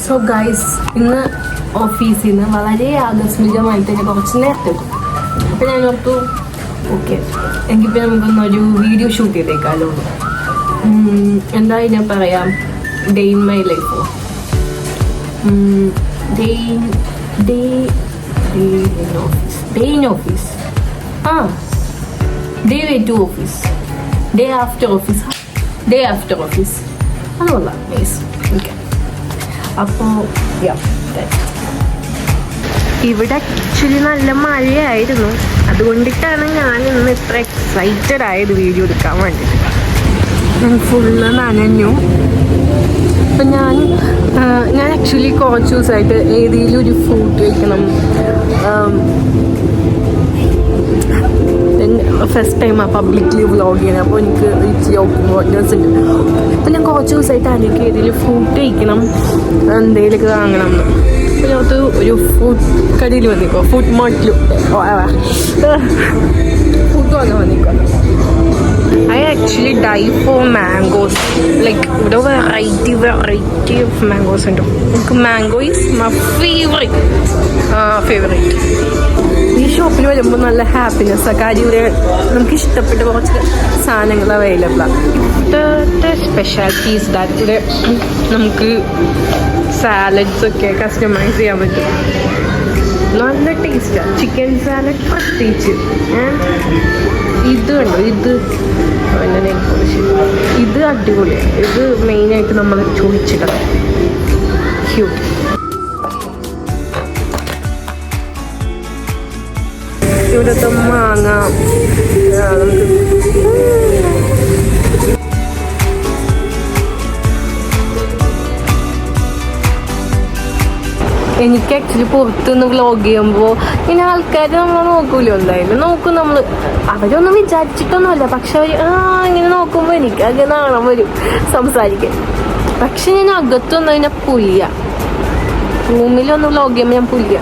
So guys, ഇന്ന് ഓഫീസിൽ നിന്ന് വളരെ ആകസ്മികമായിട്ട് തന്നെ കുറച്ച് നേരത്തെ എത്തും. അപ്പം ഞാൻ ഓർത്തു ഓക്കെ എങ്കിപ്പോൾ നമുക്കൊന്നൊരു വീഡിയോ ഷൂട്ട് ചെയ്തേക്കാമല്ലോ. എന്തായാലും ഞാൻ പറയാം, ഡേ ഇൻ മൈ ലൈഫോ, day in office, day way to office, day after office അതുകൊള്ള നൈസ്. ഓക്കെ, അപ്പോൾ ഇവിടെ ആക്ച്വലി നല്ല മഴയായിരുന്നു. അതുകൊണ്ടിട്ടാണ് ഞാൻ ഇന്ന് ഇത്ര എക്സൈറ്റഡ് ആയത് വീഡിയോ എടുക്കാൻ വേണ്ടിയിട്ട്. ഞാൻ ഫുള്ള് നനഞ്ഞു. അപ്പം ഞാൻ ആക്ച്വലി കുറച്ച് ദിവസമായിട്ട് ഏതെങ്കിലും ഒരു ഫുഡ് കഴിക്കണം. ഫസ്റ്റ് ടൈം ആ പബ്ലിക്ലി വ്ളോഗ് ചെയ്യണം. അപ്പോൾ എനിക്ക് ഇച്ചിരി ഓപ്പൺവേർഡ്നെസ് ഉണ്ട്. അപ്പോൾ ഞാൻ കുറച്ച് ദിവസമായിട്ട് എനിക്ക് ഏതെങ്കിലും ഫുഡ് കഴിക്കണം, എന്തെങ്കിലുമൊക്കെ വാങ്ങണം എന്ന്. അപ്പോൾ ഞങ്ങൾക്ക് ഒരു ഫുഡ് കടയിൽ വന്നിക്കോ, ഫുഡ് മാർട്ടിൽ ഫുഡ് വാങ്ങാൻ വന്നിക്കോ. I actually die for mangoes. Like, ഇവിടെ വെറൈറ്റി ഓഫ് മാംഗോസ് ഉണ്ട്. എനിക്ക് മാംഗോ ഈസ് മൈ ഫേവറേറ്റ്. ഈ ഷോപ്പിൽ വരുമ്പോൾ നല്ല ഹാപ്പിനെസ്സാണ്. കാര്യം ഇവിടെ നമുക്ക് ഇഷ്ടപ്പെട്ട കുറച്ച് സാധനങ്ങൾ അവൈലബിളാണ്. ഇവിടുത്തെ സ്പെഷ്യാലിറ്റി ഈസ് ദാറ്റ് ഇവിടെ നമുക്ക് സാലഡ്സ് ഒക്കെ കസ്റ്റമൈസ് ചെയ്യാൻ പറ്റും. നല്ല ടേസ്റ്റാണ്. ചിക്കൻ സാലഡ് പ്രത്യേകിച്ച്. ഇത് കണ്ടോ, ഇത് അടിപൊളിയാണ്. ഇത് മെയിനായിട്ട് നമ്മൾ ചോദിച്ചിട്ടാണ്. ക്യൂട്ട്. ഇവിടുത്തെ മാങ്ങ നമുക്ക് എനിക്ക് ആക്ച്വലി പുറത്തുനിന്ന് വ്ളോഗ് ചെയ്യുമ്പോൾ ഇങ്ങനെ ആൾക്കാർ നമ്മൾ നോക്കൂലോ, എന്തായാലും നോക്കും നമ്മൾ. അവരൊന്നും വിചാരിച്ചിട്ടൊന്നുമല്ല, പക്ഷെ അവർ ഇങ്ങനെ നോക്കുമ്പോൾ എനിക്ക് അങ്ങനെ നാണം വരും സംസാരിക്കാൻ. പക്ഷെ ഞാൻ അകത്തൊന്നും അതിനെ പുല്യ, റൂമിലൊന്നും വ്ളോഗ് ചെയ്യുമ്പോൾ ഞാൻ പുല്യ.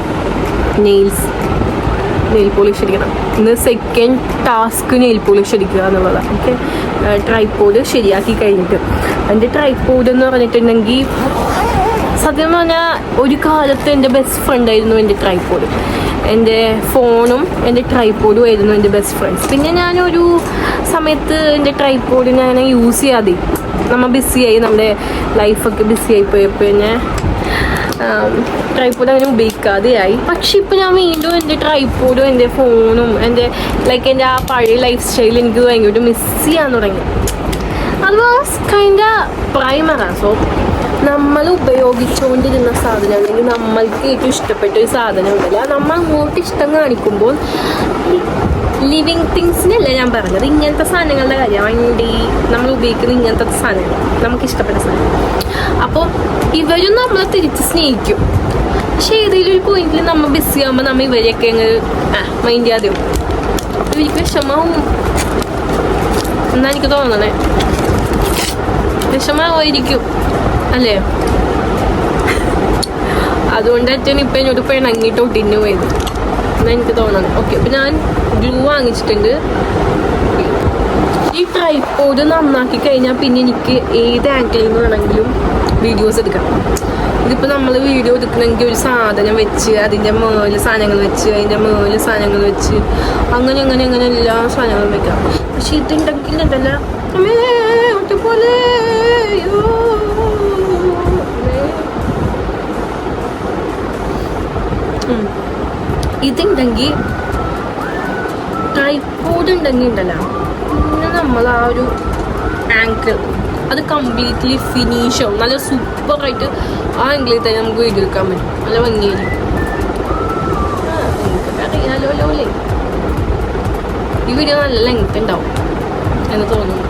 നെയിൽ പോളിഷ് അടിക്കണം. ഇന്ന് സെക്കൻഡ് ടാസ്ക് നെയിൽ പോളിഷ് അടിക്കുക എന്നുള്ളതാണ്. ഓക്കെ, ട്രൈപോഡ് ശരിയാക്കി കഴിഞ്ഞിട്ട്. എൻ്റെ ട്രൈപോഡ് എന്ന് പറഞ്ഞിട്ടുണ്ടെങ്കിൽ സത്യം പറഞ്ഞാൽ ഒരു കാലത്ത് എൻ്റെ ബെസ്റ്റ് ഫ്രണ്ടായിരുന്നു എൻ്റെ ട്രൈപോഡ്. എൻ്റെ ഫോണും എൻ്റെ ട്രൈപോഡും ആയിരുന്നു എൻ്റെ ബെസ്റ്റ് ഫ്രണ്ട്സ്. പിന്നെ ഞാനൊരു സമയത്ത് എൻ്റെ ട്രൈപോഡ് ഞാൻ യൂസ് ചെയ്യാതെ നമ്മൾ ബിസിയായി, നമ്മുടെ ലൈഫൊക്കെ ബിസിയായി പോയപ്പോൾ പിന്നെ ട്രൈപോഡ് അങ്ങനെ ഉപയോഗിക്കാതെയായി. പക്ഷെ ഇപ്പം ഞാൻ വീണ്ടും എൻ്റെ ട്രൈപോഡും എൻ്റെ ഫോണും എൻ്റെ ആ പഴയ ലൈഫ് സ്റ്റൈൽ എനിക്ക് ഭയങ്കര മിസ് ചെയ്യാൻ തുടങ്ങി. അത് വാസ് കൈൻഡ് പ്രൈമറാണ്. സോ നമ്മൾ ഉപയോഗിച്ചുകൊണ്ടിരുന്ന സാധനം, അല്ലെങ്കിൽ നമ്മൾക്ക് ഏറ്റവും ഇഷ്ടപ്പെട്ട ഒരു സാധനം ഉണ്ടല്ലോ, നമ്മൾ അങ്ങോട്ട് ഇഷ്ടം കാണിക്കുമ്പോൾ ലിവിങ് തിങ്സിനല്ല ഞാൻ പറഞ്ഞത്, ഇങ്ങനത്തെ സാധനങ്ങളുടെ കാര്യം. വണ്ടി നമ്മൾ ഉപയോഗിക്കുന്ന ഇങ്ങനത്തെ സാധനങ്ങൾ, നമുക്ക് ഇഷ്ടപ്പെട്ട സാധനം. അപ്പോൾ ഇവരും നമ്മളെ തിരിച്ച് സ്നേഹിക്കും. പക്ഷേ ഏതെങ്കിലും ഒരു പോയിന്റിൽ നമ്മൾ ബിസി ആകുമ്പോൾ നമ്മൾ ഇവരെയൊക്കെ അങ്ങ് മൈൻഡ് ചെയ്യാതെ ഇവർക്ക് വിഷമാവും എന്നാ എനിക്ക് തോന്നണേ. വിഷമായിരിക്കും അല്ലേ? അതുകൊണ്ടാണ് ഇപ്പം എന്നോട് പിണങ്ങിയിട്ട് ഒട്ടിന് പോയത് എന്നാ എനിക്ക് തോന്നണം. ഓക്കെ, അപ്പം ഞാൻ ഗ്ലൂ വാങ്ങിച്ചിട്ടുണ്ട്. ഈ ട്രൈപോഡ് നന്നാക്കി കഴിഞ്ഞാൽ പിന്നെ എനിക്ക് ഏത് ആംഗിളിൽ നിന്ന് വേണമെങ്കിലും വീഡിയോസ് എടുക്കാം. ഇതിപ്പോൾ നമ്മൾ വീഡിയോ എടുക്കണമെങ്കിൽ ഒരു സാധനം വെച്ച് അതിൻ്റെ മേലെ സാധനങ്ങൾ വെച്ച് അതിൻ്റെ മേലെ സാധനങ്ങൾ വെച്ച് അങ്ങനെ എല്ലാ സാധനങ്ങളും വെക്കാം. പക്ഷെ ഇതുണ്ടെങ്കിൽ എന്തല്ല പോലെ ഇതുണ്ടെങ്കിൽ ട്രൈപോഡ് ഉണ്ടെങ്കിൽ ഉണ്ടല്ലോ, പിന്നെ നമ്മൾ ആ ഒരു ആങ്കിൾ അത് കംപ്ലീറ്റ്ലി ഫിനിഷ് ആവും. നല്ല സൂപ്പറായിട്ട് ആ ആംഗിളിൽ തന്നെ നമുക്ക് വീഡിയോ എടുക്കാൻ പറ്റും. നല്ല ഭംഗിയായിരിക്കും. അറിയാലോ അല്ലേ? ഈ വീഡിയോ നല്ല ലെങ്ത് ഉണ്ടാവും എന്ന് തോന്നുന്നു.